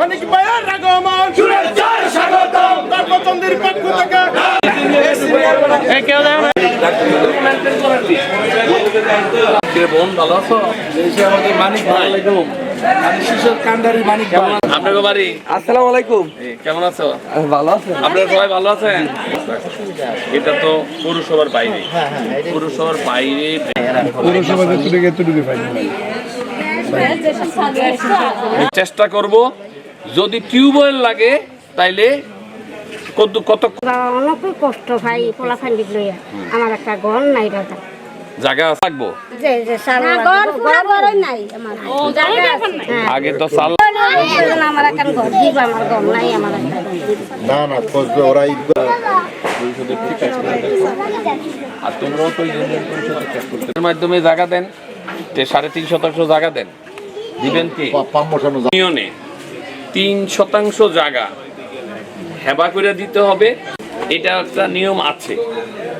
অনেক ভাইয়ের আগমন শুভেচ্ছায় স্বাগতম গর্বচন্দ্রের পক্ষ থেকে বোন ভালো আছো? মানিক ভাই আপনার বাড়ি। আসসালামু আলাইকুম। কেমন আছো? ভালো আছেন? আপনারা সবাই ভালো আছেন? এটা তো পৌরসভার বাইরে, পৌরসভার বাইরে চেষ্টা করব যদি টিউবওয়েল লাগে তাইলে কত কত অনেক কষ্ট ভাই পোলাফান দিক লইয়া আমার একটা ঘর নাই দাদা জায়গা থাকবো আগে তো সাল আমার একটা ঘর দিব আমার ঘর নাই আমার না খোঁজবে ওরাই আর তোমরাও তো ইউনিয়ন পরিষদের কাজ করতে মাধ্যমে জায়গা দেন 3.5% জায়গা দেন দিবেন কি ইউনিয়নে 3% জায়গা হেবা করে দিতে হবে এটা একটা নিয়ম আছে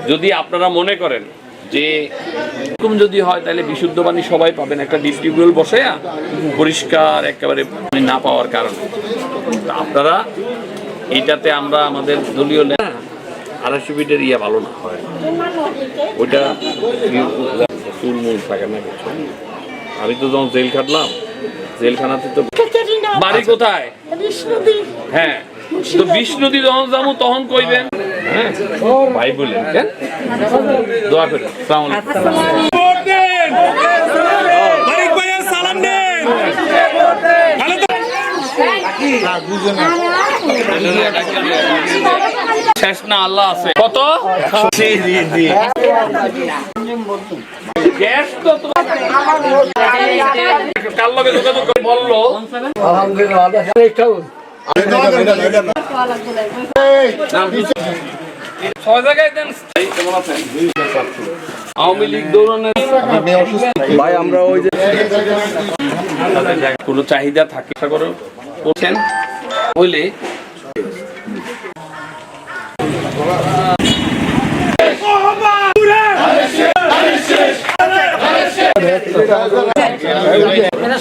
যদি আপনারা মনে করেন যে এরকম যদি হয় তাহলে বিশুদ্ধ পানি সবাই পাবেন একটা ডিপ টিউবওয়েল বসে পরিষ্কার একেবারে না পাওয়ার কারণে আপনারা এইটাতে আমরা আমাদের দলীয় 250 ফিটের ইয়া ভালো না হয় ওইটা চুলমুল থাকে না কিছু আমি তো যখন জেল খাটলাম জেলখানাতে তো বাড়ি কোথায় হ্যাঁ তো বিষ্ণুদি যখন যাবো তখন কইবেন হ্যাঁ ভাই বলেন কেন দোয়া করেন আসসালামু আলাইকুম শেষ না আল্লাহ আছে কত গ্যাস তো কার লগে যোগাযোগ করে বললো আওয়ামী লীগ দৌড়ানোর ভাই আমরা ওই যে কোনো চাহিদা থাকে করছেন বলে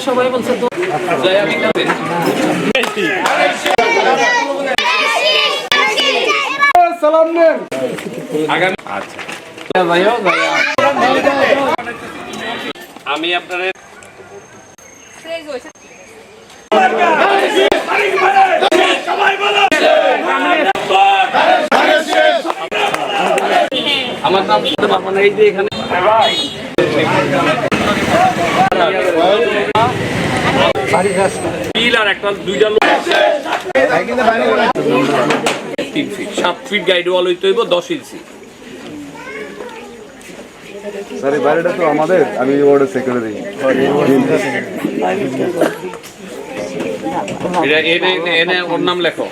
সবাই বলছে তো সালাম নেন আগামী আচ্ছা আমি আপনাদের আমার নাম মানে এই যে এখানে পিলার একটা দুইটা লোক 3 ফিট 7 ফিট গাইড ওয়াল হইতে হইব 10 ইঞ্চি স্যার এই বাড়িটা তো আমাদের আমি ওয়ার্ডের সেক্রেটারি এটা এনে ওর নাম লেখো